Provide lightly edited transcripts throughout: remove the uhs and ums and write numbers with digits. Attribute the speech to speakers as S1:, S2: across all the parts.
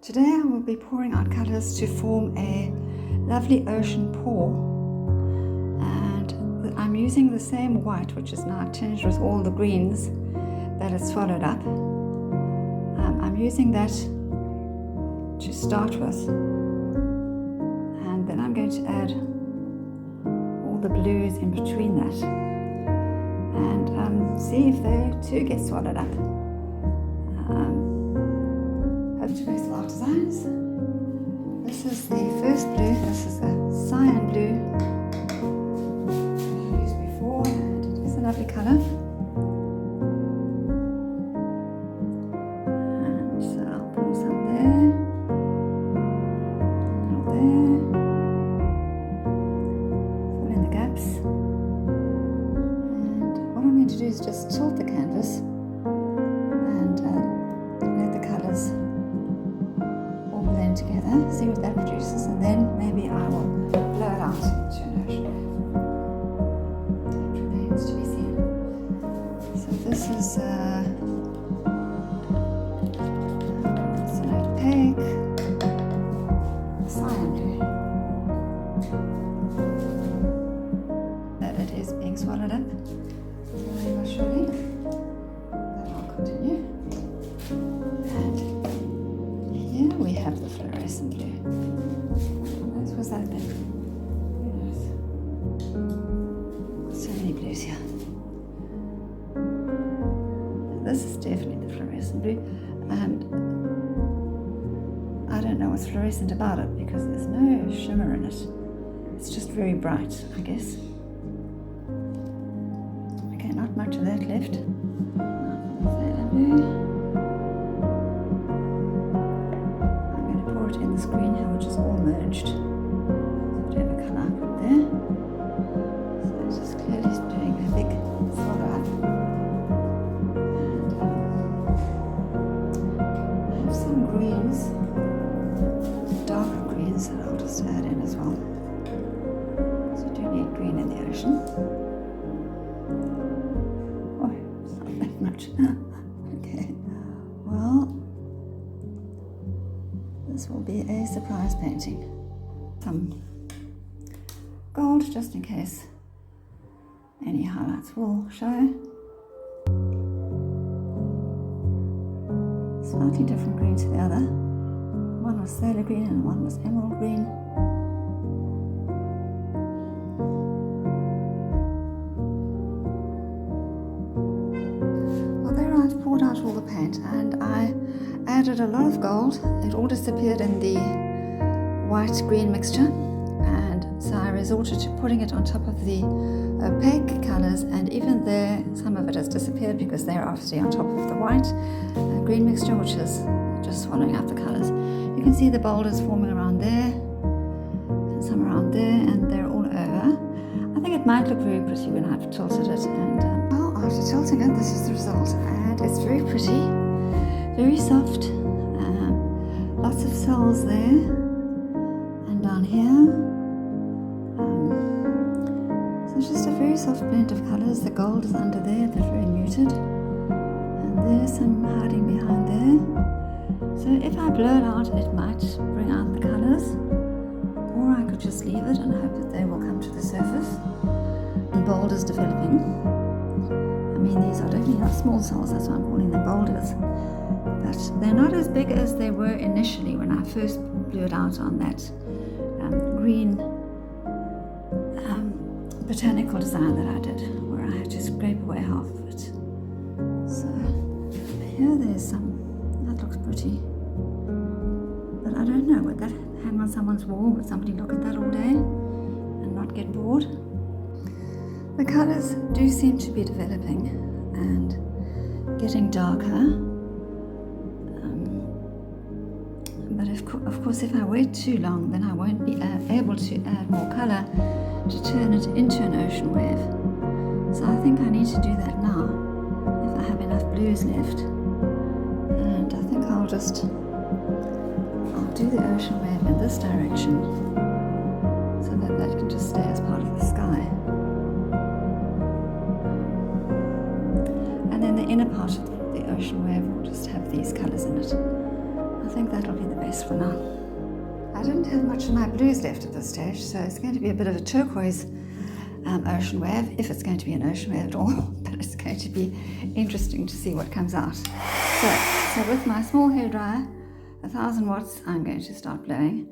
S1: Today I will be pouring out colours to form a lovely ocean pour, and I'm using the same white which is now tinged with all the greens that it swallowed up. I'm using that to start with, and then I'm going to add all the blues in between that and see if they too get swallowed up. Hope to make smart designs. This is the first blue. This is a cyan blue that I used before, and it is a lovely colour. And so I'll pour some there, a little there, fill in the gaps. And what I'm going to do is just tilt the canvas and let the colours blend together, see what that produces, and then maybe I will blow it out into an ocean. It remains to be seen. So this is an opaque cyan blue. That it is being swallowed up slowly but surely. Then I'll continue. And we have the fluorescent blue. What was that then? Who knows? So many blues here. This is definitely the fluorescent blue, and I don't know what's fluorescent about it because there's no shimmer in it. It's just very bright, I guess. Okay, not much of that left. Now blue. In this green here, which is all merged, whatever colour I put there. So it's just clearly doing a big swallow up. And I have some greens, darker greens, that I'll just add in as well. So I do need green in the ocean. Oh, it's not that much. Okay, well, this will be a surprise painting. Some gold just in case any highlights will show. Slightly different green to the other. One was sailor green and one was emerald green. Well, there I've poured out all the paint, and I added a lot of gold. It all disappeared in the white-green mixture, and so I resorted to putting it on top of the opaque colours, and even there some of it has disappeared because they're obviously on top of the white green mixture, which is just swallowing up the colours. You can see the boulders forming around there and some around there, and they're all over. I think it might look very pretty when I've tilted it, and well, after tilting it, this is the result, and it's very pretty. Very soft, lots of cells there, and down here. So it's just a very soft blend of colours. The gold is under there, they're very muted, and there's some hiding behind there. So if I blow it out, it might bring out the colours, or I could just leave it and hope that they will come to the surface. The boulders developing. I mean, these are definitely not small cells, that's why I'm calling them boulders. But they're not as big as they were initially when I first blew it out on that green botanical design that I did, where I had to scrape away half of it. So here there's some, that looks pretty. But I don't know, would that hang on someone's wall? Would somebody look at that all day and not get bored? The colours do seem to be developing and getting darker. But of course, if I wait too long, then I won't be able to add more colour to turn it into an ocean wave. So I think I need to do that now, if I have enough blues left. And I think I'll do the ocean wave in this direction, so that that can just stay as part of the sky. And then the inner part of the ocean wave will just have these colours in it. I think that'll be the best for now. I didn't have much of my blues left at this stage, so it's going to be a bit of a turquoise ocean wave, if it's going to be an ocean wave at all, but it's going to be interesting to see what comes out. So with my small hairdryer, 1000 watts, I'm going to start blowing.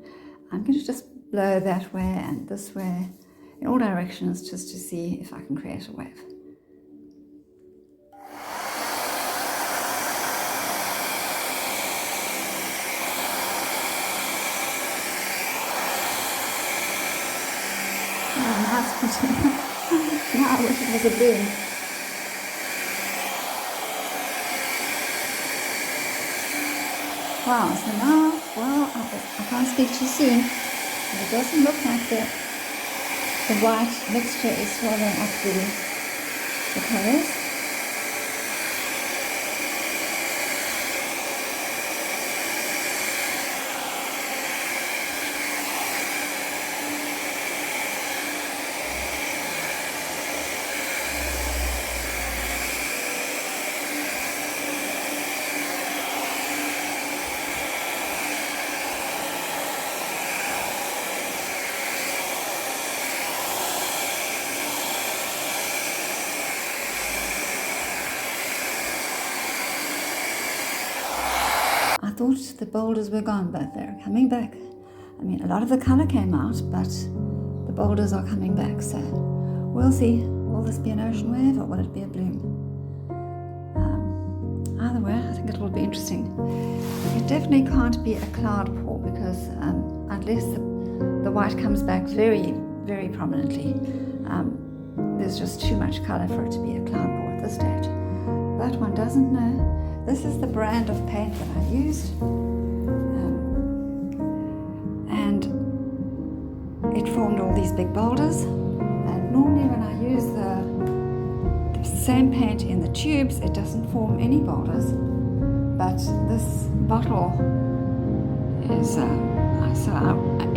S1: I'm going to just blow that way and this way, in all directions, just to see if I can create a wave. Now I wish it was a balloon. Wow, so now, well, I can't speak too soon. It doesn't look like the white mixture is swallowing up the colours. I thought the boulders were gone, but they're coming back. I mean, a lot of the colour came out, but the boulders are coming back, so we'll see. Will this be an ocean wave or will it be a bloom? Either way, I think it will be interesting. It definitely can't be a cloud pour because unless the white comes back very, very prominently, there's just too much colour for it to be a cloud pour at this stage. But one doesn't know. This is the brand of paint that I used, and it formed all these big boulders. And normally when I use the same paint in the tubes, it doesn't form any boulders. But this bottle is,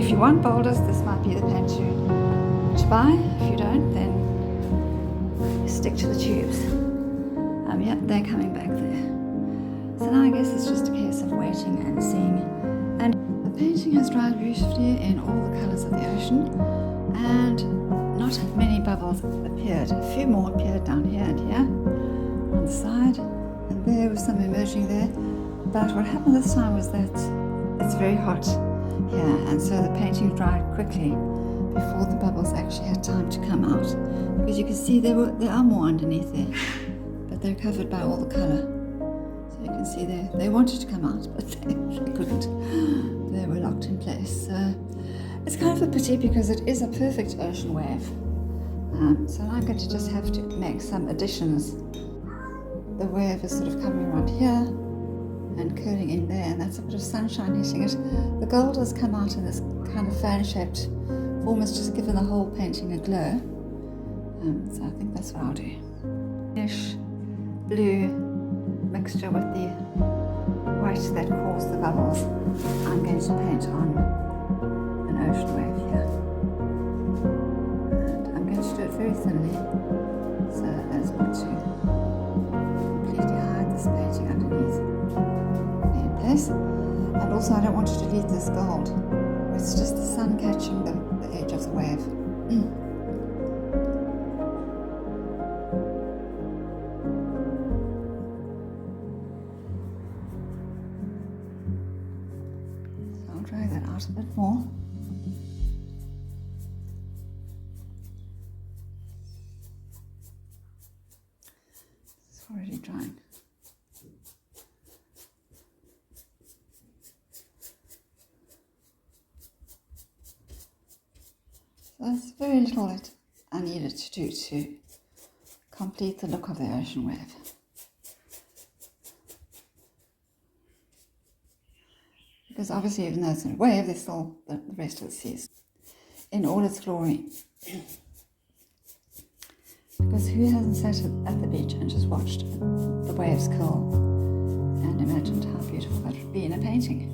S1: if you want boulders, this might be the paint to buy. If you don't, then stick to the tubes. Yeah, they're coming back there. So now I guess it's just a case of waiting and seeing. And the painting has dried beautifully in all the colours of the ocean, and not many bubbles appeared. A few more appeared down here and here on the side, and there was some emerging there. But what happened this time was that it's very hot here, and so the painting dried quickly before the bubbles actually had time to come out. Because you can see there are more underneath there, but they're covered by all the colour. You can see they wanted to come out, but they couldn't. They were locked in place. So it's kind of a pity because it is a perfect ocean wave. So I'm going to just have to make some additions. The wave is sort of coming around here and curling in there, and that's a bit of sunshine hitting it. The gold has come out in this kind of fan-shaped form. It's just given the whole painting a glow. So I think that's what I'll do. Ish blue mixture with the white that caused the bubbles. I'm going to paint on an ocean wave here. And I'm going to do it very thinly so as not to completely hide this painting underneath in place. And also I don't want to delete this gold. It's just the sun catching the edge of the wave. Drag that out a bit more. It's already drying. So there's very little that I needed to do to complete the look of the ocean wave. Because obviously, even though it's a wave, there's still the rest of the sea in all its glory. Because who hasn't sat at the beach and just watched the waves curl and imagined how beautiful that would be in a painting?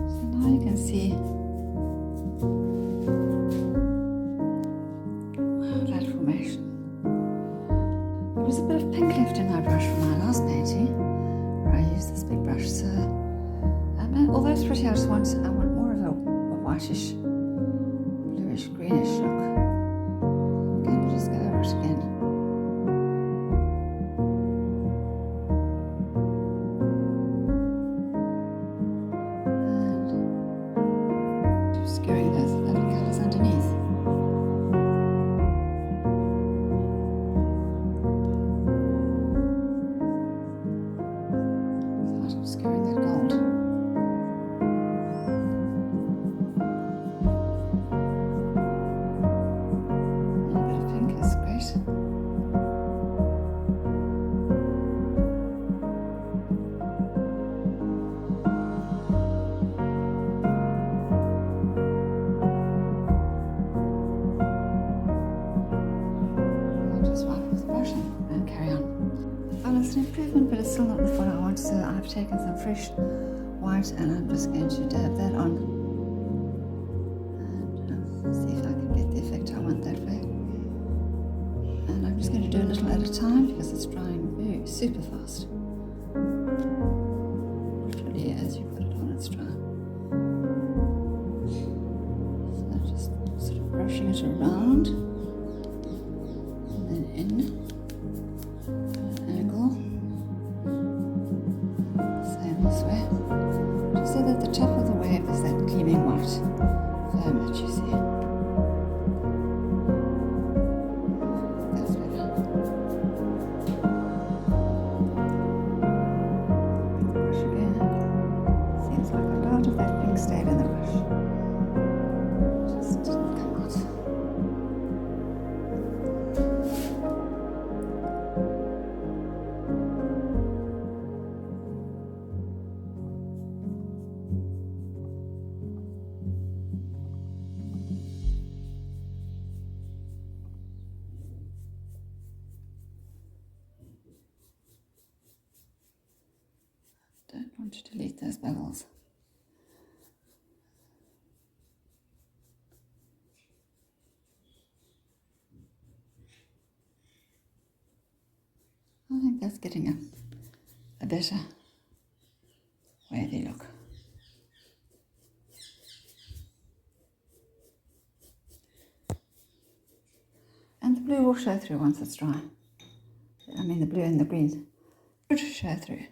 S1: So now you can see that formation. There was a bit of pink left in my brush from my here I want more of a whitish, bluish, greenish look. I'm going to just go over it again. And obscuring those lovely colours underneath. Start obscuring that gold. And carry on. Well, it's an improvement, but it's still not what I want, so I've taken some fresh white and I'm just going to dab that on and see if I can get the effect I want that way. And I'm just going to do a little at a time because it's drying very super fast. Literally, as you put it on, it's dry. So just sort of brushing it around and then in. This way, just so that the top of the wave is that gleaming white foam that you see. That's better. Brush again. Seems like a lot of that pink stayed in the brush. Just didn't come out. Don't want to delete those bubbles. I think that's getting a better wavy look. And the blue will show through once it's dry. I mean the blue and the green should show through.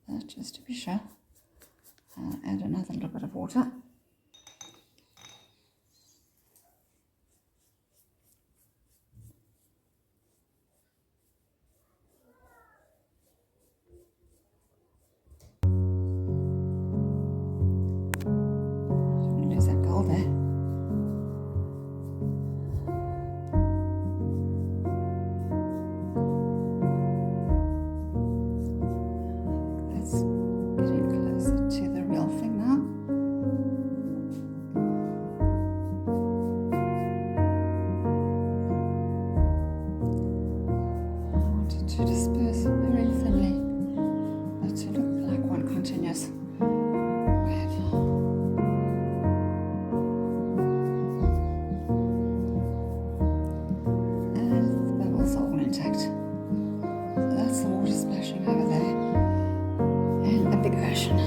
S1: But just to be sure, I'll add another little bit of water. Don't lose that gold there. Getting closer to the real thing now. I want it to disperse very thinly, but to look like one continuous wave. And the bubbles are all intact. So that's the water splashing over there. A big ocean.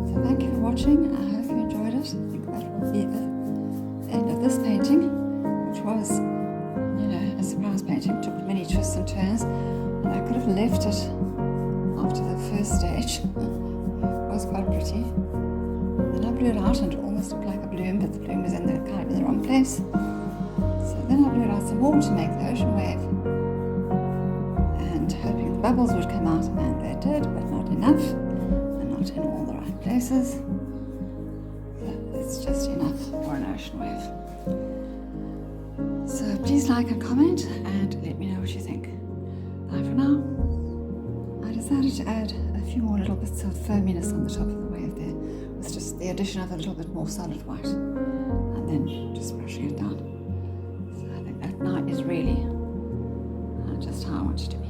S1: So thank you for watching. I hope you enjoyed it. I think that will be the end of this painting, which was, a surprise painting. It took many twists and turns, and I could have left it after the first stage. It was quite pretty. Then I blew it out and it almost looked like a bloom, but the bloom was in the wrong place. So then I blew it out some more to make the ocean wave. Hoping the bubbles would come out, and they did, but not enough, and not in all the right places. But it's just enough for an ocean wave. So please like and comment, and let me know what you think. Bye for now. I decided to add a few more little bits of foaminess on the top of the wave there, with just the addition of a little bit more solid white, and then just brushing it down. So I think that now is really just how I want it to be.